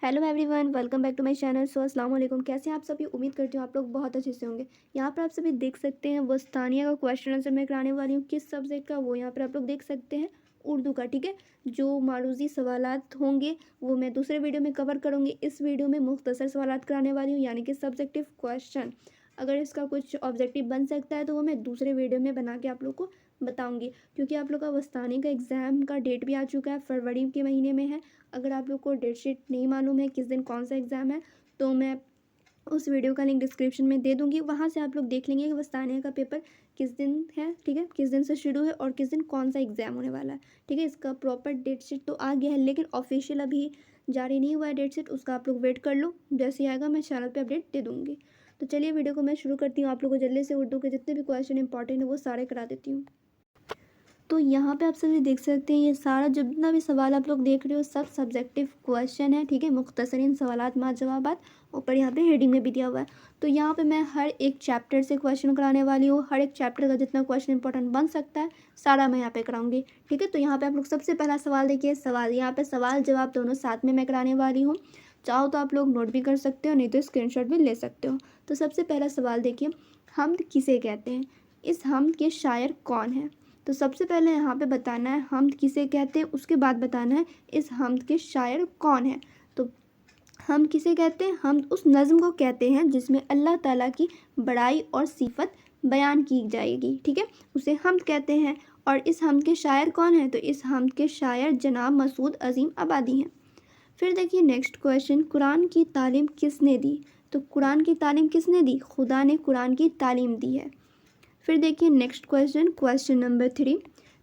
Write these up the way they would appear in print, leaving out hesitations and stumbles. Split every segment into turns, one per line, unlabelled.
Hello everyone, welcome back to my channel. अस्सलाम वालेकुम। कैसे हैं आप सभी? उम्मीद करती हूँ आप लोग बहुत अच्छे से होंगे। यहाँ पर आप सभी देख सकते हैं वस्तानिया का क्वेश्चन आंसर मैं कराने वाली हूँ। किस सब्जेक्ट का? वो यहाँ पर आप लोग देख सकते हैं, उर्दू का। ठीक है, जो मारूजी सवालात होंगे वो मैं दूसरे वीडियो में कवर करूँगी। इस वीडियो में मुख्तसर सवालात कराने वाली हूँ, यानी कि सब्जेक्टिव क्वेश्चन। अगर इसका कुछ ऑब्जेक्टिव बन सकता है तो वो मैं दूसरे वीडियो में बना के आप लोग को बताऊँगी, क्योंकि आप लोग का वस्तानी का एग्ज़ाम का डेट भी आ चुका है, फरवरी के महीने में है। अगर आप लोग को डेट शीट नहीं मालूम है किस दिन कौन सा एग्ज़ाम है, तो मैं उस वीडियो का लिंक डिस्क्रिप्शन में दे दूँगी। वहाँ से आप लोग देख लेंगे कि वस्तानिया का पेपर किस दिन है, ठीक है, किस दिन से शुरू है और किस दिन कौन सा एग्ज़ाम होने वाला है। ठीक है, इसका प्रॉपर डेट शीट तो आ गया है, लेकिन ऑफिशियल अभी जारी नहीं हुआ है डेट शीट। उसका आप लोग वेट कर लो, जैसे ही आएगा मैं चैनल पे अपडेट दे दूँगी। तो चलिए वीडियो को मैं शुरू करती हूँ। आप लोग को जल्दी से उर्दू के जितने भी क्वेश्चन इंपॉर्टेंट है वो सारे करा देती हूँ। तो यहाँ पे आप सभी देख सकते हैं, ये सारा जितना भी सवाल आप लोग देख रहे हो सब सब्जेक्टिव क्वेश्चन है। ठीक है, मुख्तसरीन सवालात मा जवाबात, ऊपर यहाँ पे हेडिंग में भी दिया हुआ है। तो यहाँ पे मैं हर एक चैप्टर से क्वेश्चन कराने वाली हूँ। हर एक चैप्टर का जितना क्वेश्चन इंपॉर्टेंट बन सकता है सारा मैं यहाँ पे कराऊंगी। ठीक है, तो यहाँ पे आप लोग सबसे पहला सवाल देखिए। सवाल यहाँ पे सवाल जवाब दोनों साथ में मैं कराने वाली हूँ। चाहो तो आप लोग नोट भी कर सकते हो, नहीं तो स्क्रीनशॉट भी ले सकते हो। तो सबसे पहला सवाल देखिए, हम्द किसे कहते हैं? इस हम्द के शायर कौन है? तो सबसे पहले यहाँ पे बताना है हम्द किसे कहते हैं, उसके बाद बताना है इस हम्द के शायर कौन है। तो हम किसे कहते हैं? हम उस नज़्म को कहते हैं जिसमें अल्लाह ताला की बड़ाई और सिफत बयान की जाएगी। ठीक है, उसे हम्द कहते हैं। और इस हम्द के शायर कौन है? तो इस हम्द के शायर जनाब मसूद अज़ीम आबादी हैं। फिर देखिए नेक्स्ट क्वेश्चन, कुरान की तालीम किसने दी? तो कुरान की तालीम किसने दी? खुदा ने कुरान की तालीम दी है। फिर देखिए नेक्स्ट क्वेश्चन, क्वेश्चन नंबर 3,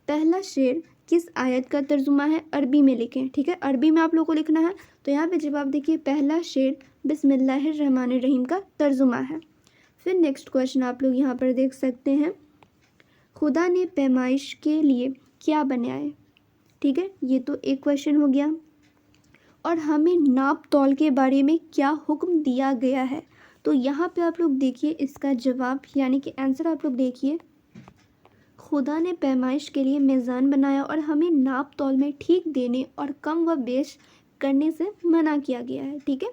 पहला शेर किस आयत का तर्जुमा है? अरबी में लिखें। ठीक है, अरबी में आप लोगों को लिखना है। तो यहाँ पे जवाब देखिए, पहला शेर बिस्मिल्लाहिर्रहमानिर्रहीम का तर्जुमा है। फिर नेक्स्ट क्वेश्चन आप लोग यहाँ पर देख सकते हैं, खुदा ने पैमाइश के लिए क्या बनाया? ठीक है, ये तो एक क्वेश्चन हो गया। और हमें नाप तौल के बारे में क्या हुक्म दिया गया है? तो यहाँ पे आप लोग देखिए इसका जवाब यानी कि आंसर आप लोग देखिए, खुदा ने पैमाइश के लिए मीज़ान बनाया और हमें नाप तौल में ठीक देने और कम व बेश करने से मना किया गया है। ठीक है,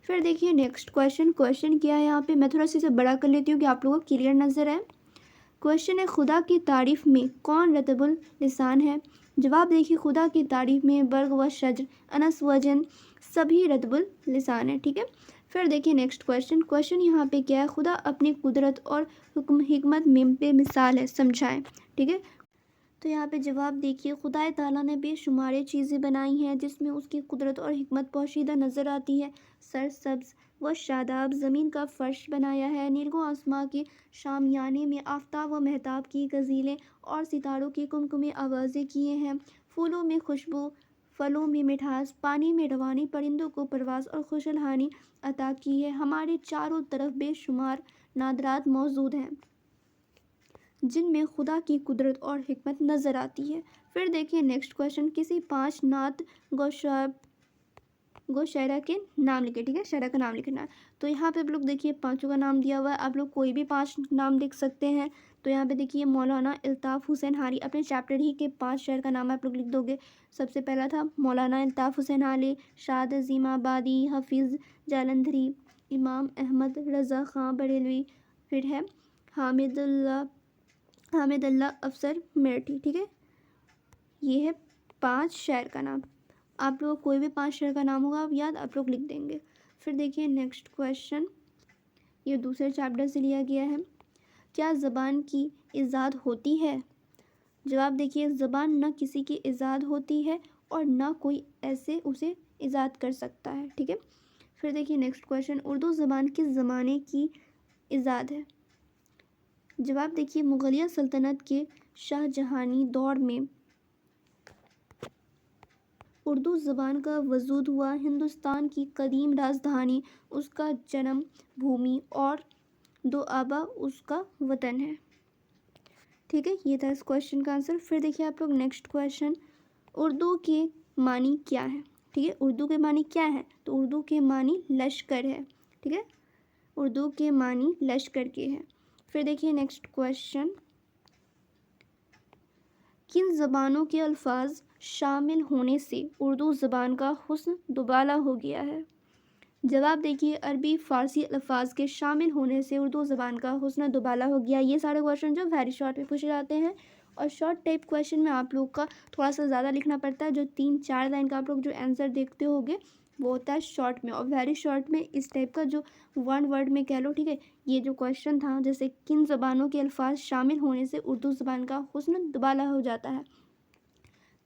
फिर देखिए नेक्स्ट क्वेश्चन, क्वेश्चन क्या है यहाँ पे, मैं थोड़ा सा इसे बड़ा कर लेती हूँ कि आप लोगों को क्लियर नज़र आए। क्वेश्चन है, खुदा की तारीफ में कौन रतबुल लिसान है? जवाब देखिए, खुदा की तारीफ में बर्ग व शज्र, अनस व जन सभी रतबुल लिसान है। ठीक है, फिर देखिए नेक्स्ट क्वेश्चन, क्वेश्चन यहाँ पे क्या है, खुदा अपनी कुदरत और हुक्म हिकमत में बेमिसाल है, समझाएं। ठीक है, तो यहाँ पे जवाब देखिए, खुदाए ताला ने बेशुमार चीज़ें बनाई हैं जिसमें उसकी कुदरत और हिकमत पोशीदा नज़र आती है। सरसब्ज व शादाब ज़मीन का फ़र्श बनाया है, नीलगों आसमां के शामियाने में आफताब व महताब की गज़ीलें और सितारों की कुमकुमी आवाज़ें किए हैं। फूलों में खुशबू, फलों में मिठास, पानी में रवानी, परिंदों को परवास और खुशहाली अता की है। हमारे चारों तरफ बेशुमार नादरात मौजूद हैं जिनमें खुदा की कुदरत और हिकमत नज़र आती है। फिर देखिए नेक्स्ट क्वेश्चन, किसी 5 नात गौशायरा के नाम लिखे। ठीक है, शायरा का नाम लिखना है। तो यहाँ पे आप लोग देखिए पांचों का नाम दिया हुआ है, आप लोग कोई भी 5 नाम लिख सकते हैं। तो यहाँ पे देखिए मौलाना अल्ताफ़ हुसैन हारी, अपने चैप्टर ही के 5 शायर का नाम आप लोग लिख दोगे। सबसे पहला था मौलाना अल्ताफ़ हुसैन हारी, शाद अज़ीम आबादी, हफीज़ जालंधरी, इमाम अहमद रज़ा ख़ां बरेलवी। फिर है हामिद अल्लाह अफसर मेरठी। ठीक है, ये है 5 शायर का नाम। आप लोग कोई भी 5 शायर का नाम होगा आप याद आप लोग लिख देंगे। फिर देखिए नेक्स्ट क्वेश्चन, ये दूसरे चैप्टर से लिया गया है, क्या ज़बान की इजाद होती है? जवाब देखिए, ज़बान न किसी की इजाद होती है और ना कोई ऐसे उसे इजाद कर सकता है। ठीक है, फिर देखिए नेक्स्ट क्वेश्चन, उर्दू ज़बान किस ज़माने की इजाद है? जवाब देखिए, मुग़लिया सल्तनत के शाहजहानी दौर में उर्दू ज़बान का वजूद हुआ। हिंदुस्तान की कदीम राजधानी, उसका जन्म भूमि और दोआबा उसका वतन है। ठीक है, ये था इस क्वेश्चन का आंसर। फिर देखिए आप लोग नेक्स्ट क्वेश्चन, उर्दू के मानी क्या है? ठीक है, उर्दू के मानी क्या है? तो उर्दू के मानी लश्कर है। ठीक है, उर्दू के मानी लश्कर के हैं। फिर देखिए नेक्स्ट क्वेश्चन, किन ज़बानों के अल्फाज शामिल होने से उर्दू ज़बान का हुस्न दुबाला हो गया है? जवाब देखिए, अरबी फ़ारसी अल्फाज के शामिल होने से उर्दू ज़बान का हुस्न दुबाला हो गया। ये सारे क्वेश्चन जो वेरी शॉर्ट में पूछे जाते हैं, और शॉर्ट टाइप क्वेश्चन में आप लोग का थोड़ा सा ज़्यादा लिखना पड़ता है। जो 3-4 लाइन का आप लोग जो आंसर देखते होगे वो होता है शॉर्ट में, और वेरी शॉर्ट में इस टाइप का जो वन वर्ड में कह लो, ठीक है। ये जो क्वेश्चन था, जैसे किन ज़बानों के अल्फाज शामिल होने से उर्दू ज़बान का हुस्न दुबाला हो जाता है,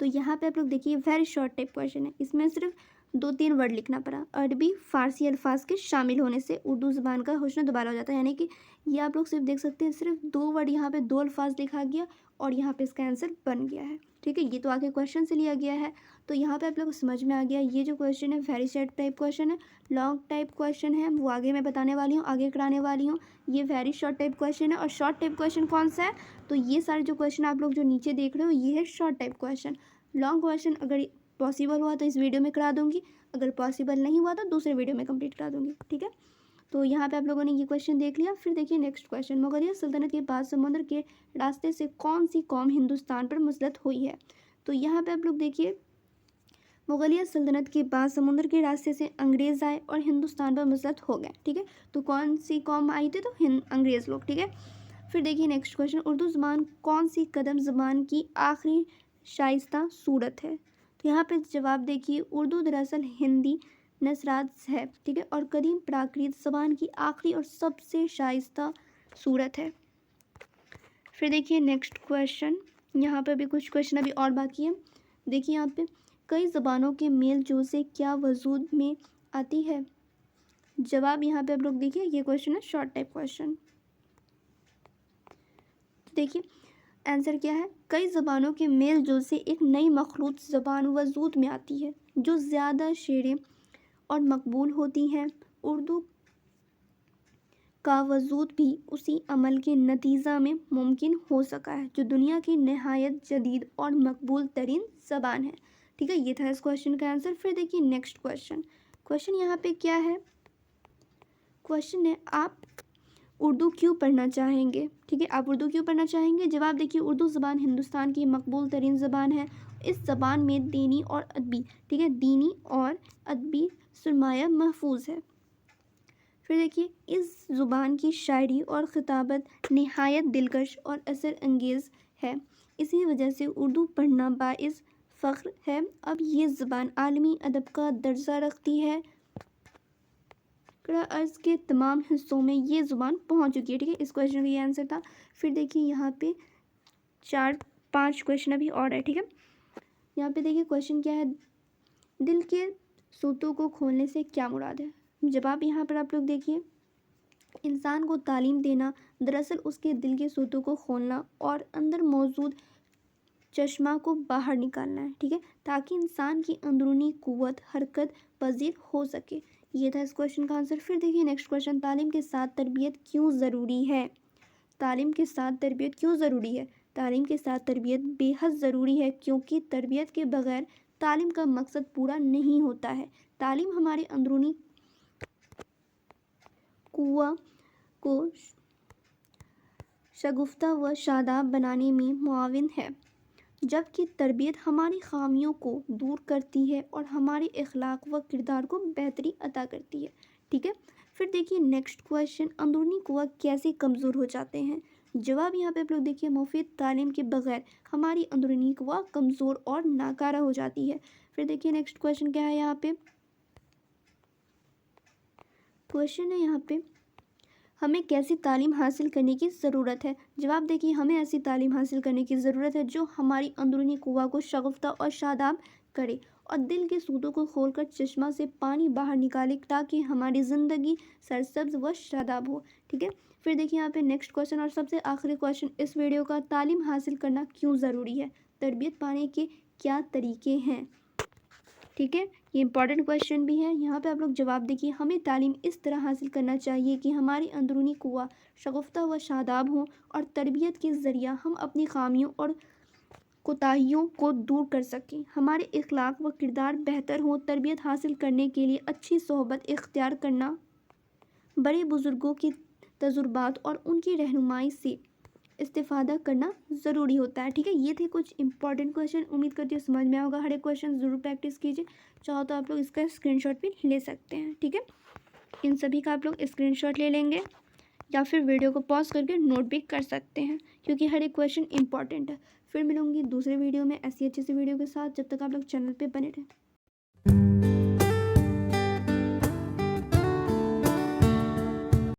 तो यहाँ पे आप लोग देखिए वेरी शॉर्ट टाइप क्वेश्चन है। इसमें सिर्फ 2-3 वर्ड लिखना पड़ा, अरबी फ़ारसी अल्फाज के शामिल होने से उर्दू ज़बान का हुस्न दुबाला हो जाता है। यानी कि ये आप लोग सिर्फ देख सकते हैं, सिर्फ 2 वर्ड यहाँ पे 2 अल्फाज लिखा गया और यहाँ पे इसका आंसर बन गया है, ठीक है। ये तो आगे क्वेश्चन से लिया गया है, तो यहाँ पे आप लोग को समझ में आ गया। ये जो क्वेश्चन है वेरी शॉर्ट टाइप क्वेश्चन है। लॉन्ग टाइप क्वेश्चन है वो आगे मैं बताने वाली हूँ, आगे कराने वाली हूँ। ये वेरी शॉर्ट टाइप क्वेश्चन है। और शॉर्ट टाइप क्वेश्चन कौन सा है, तो ये सारे जो क्वेश्चन आप लोग जो नीचे देख रहे हो ये है short type question. Long question अगर पॉसिबल हुआ तो इस वीडियो में करा दूंगी, अगर पॉसिबल नहीं हुआ तो दूसरे वीडियो में कंप्लीट करा दूंगी, ठीक है। तो यहाँ पे आप लोगों ने ये क्वेश्चन देख लिया। फिर देखिए नेक्स्ट क्वेश्चन, मुगलिया सल्तनत के बाद समुद्र के रास्ते से कौन सी कौम हिंदुस्तान पर मुसलत हुई है? तो यहाँ पे आप लोग देखिए, मुगलिया सल्तनत के बाद समुद्र के रास्ते से अंग्रेज़ आए और हिंदुस्तान पर मुसलत हो गए, ठीक है। तो कौन सी कौम आई थी, तो अंग्रेज़ लोग, ठीक है। फिर देखिए नेक्स्ट क्वेश्चन, उर्दू ज़बान कौन सी कदम ज़बान की आखिरी शाइस्ता सूरत है? तो यहाँ पे जवाब देखिए, उर्दू दरअसल हिंदी नसरात है, ठीक है, और कदीम प्राकृत ज़बान की आखिरी और सबसे शाइस्ता सूरत है। फिर देखिए नेक्स्ट क्वेश्चन, यहाँ पे भी कुछ क्वेश्चन अभी और बाकी है। देखिए यहाँ पे, कई ज़बानों के मेल जोल से क्या वजूद में आती है? जवाब यहाँ पे आप लोग देखिए, ये क्वेश्चन है शॉर्ट टाइप क्वेश्चन। देखिए आंसर क्या है, कई ज़बानों के मेल जोल से एक नई मखलूत ज़बान वजूद में आती है जो ज़्यादा शेरें और मकबूल होती हैं। उर्दू का वजूद भी उसी अमल के नतीजा में मुमकिन हो सका है, जो दुनिया की नहायत जदीद और मकबूल तरीन ज़बान है, ठीक है। ये था इस क्वेश्चन का आंसर। फिर देखिए नेक्स्ट क्वेश्चन, क्वेश्चन यहाँ पे क्या है, क्वेश्चन है आप उर्दू क्यों पढ़ना चाहेंगे, ठीक है। आप उर्दू क्यों पढ़ना चाहेंगे? जवाब देखिए, उर्दू ज़बान हिंदुस्तान की मकबूल तरीन ज़बान है। इस ज़बान में दीनी और अदबी, ठीक है, दीनी और अदबी सरमाया महफूज है। फिर देखिए, इस ज़ुबान की शायरी और ख़िताबत नहायत दिलकश और असर अंगेज़ है। इसी वजह से उर्दू पढ़ना बाइस फ़ख्र है। अब ये ज़बान आलमी अदब का दर्जा रखती है। अर्ज़ के तमाम हिस्सों में ये ज़ुबान पहुंच चुकी है, ठीक है। इस क्वेश्चन का ये आंसर था। फिर देखिए यहाँ पे 4-5 क्वेश्चन अभी और है, ठीक है। यहाँ पे देखिए क्वेश्चन क्या है, दिल के सूतों को खोलने से क्या मुराद है? जवाब यहाँ पर आप लोग देखिए, इंसान को तालीम देना दरअसल उसके दिल के सूतों को खोलना और अंदर मौजूद चश्मा को बाहर निकालना है, ठीक है, ताकि इंसान की अंदरूनी कुव्वत हरकत पजीर हो सके। ये था इस क्वेश्चन का आंसर। फिर देखिए नेक्स्ट क्वेश्चन, तालीम के साथ तरबियत क्यों ज़रूरी है? तालीम के साथ तरबियत क्यों ज़रूरी है? तालीम के साथ तरबियत बेहद ज़रूरी है, क्योंकि तरबियत के बगैर तालीम का मकसद पूरा नहीं होता है। तालीम हमारे अंदरूनी कुव्वा को शगुफ्ता व शादाब बनाने में मुआविन है, जबकि तरबियत हमारी खामियों को दूर करती है और हमारे इखलाक व किरदार को बेहतरी अता करती है, ठीक है। फिर देखिए नेक्स्ट क्वेश्चन, अंदरूनी कुव्वा कैसे कमज़ोर हो जाते हैं? जवाब यहाँ पे आप लोग देखिए, मुफीद तालीम के बगैर हमारी अंदरूनी कुव्वा कमज़ोर और नाकारा हो जाती है। फिर देखिए नेक्स्ट क्वेश्चन क्या है, यहाँ पे क्वेश्चन है यहाँ पे, हमें कैसी तालीम हासिल करने की ज़रूरत है? जवाब देखिए, हमें ऐसी तालीम हासिल करने की ज़रूरत है जो हमारी अंदरूनी कुव्वा को शगुफ्ता और शादाब करे और दिल के सूतों को खोलकर चश्मा से पानी बाहर निकाले, ताकि हमारी ज़िंदगी सरसब्ज व शादाब हो, ठीक है। फिर देखिए यहाँ पे नेक्स्ट क्वेश्चन और सबसे आखिरी क्वेश्चन इस वीडियो का, तालीम हासिल करना क्यों ज़रूरी है? तरबियत पाने के क्या तरीके हैं, ठीक है। ये इंपॉर्टेंट क्वेश्चन भी है। यहाँ पे आप लोग जवाब देखिए, हमें तालीम इस तरह हासिल करना चाहिए कि हमारी अंदरूनी कुव्वा शगुफ्ता व शादाब हो और तरबियत के ज़रिया हम अपनी खामियों और कोताहियों को दूर कर सकें, हमारे इखलाक व किरदार बेहतर हो। तरबियत हासिल करने के लिए अच्छी सोहबत इख्तियार करना, बड़े बुज़ुर्गों की तजुर्बात और उनकी रहनुमाई से इस्तेफादा करना ज़रूरी होता है। ठीक है, ये थे कुछ इंपॉर्टेंट क्वेश्चन। उम्मीद करती हूँ समझ में आया होगा। हर एक क्वेश्चन ज़रूर प्रैक्टिस कीजिए, चाहो तो आप लोग इसका स्क्रीनशॉट भी ले सकते हैं। ठीक है, इन सभी का आप लोग स्क्रीनशॉट ले लेंगे या फिर वीडियो को पॉज करके नोट भी कर सकते हैं, क्योंकि हर एक क्वेश्चन इंपॉर्टेंट है। फिर मिलूंगी दूसरे वीडियो में ऐसी अच्छी सी वीडियो के साथ। जब तक आप लोग चैनल पे बने रहें।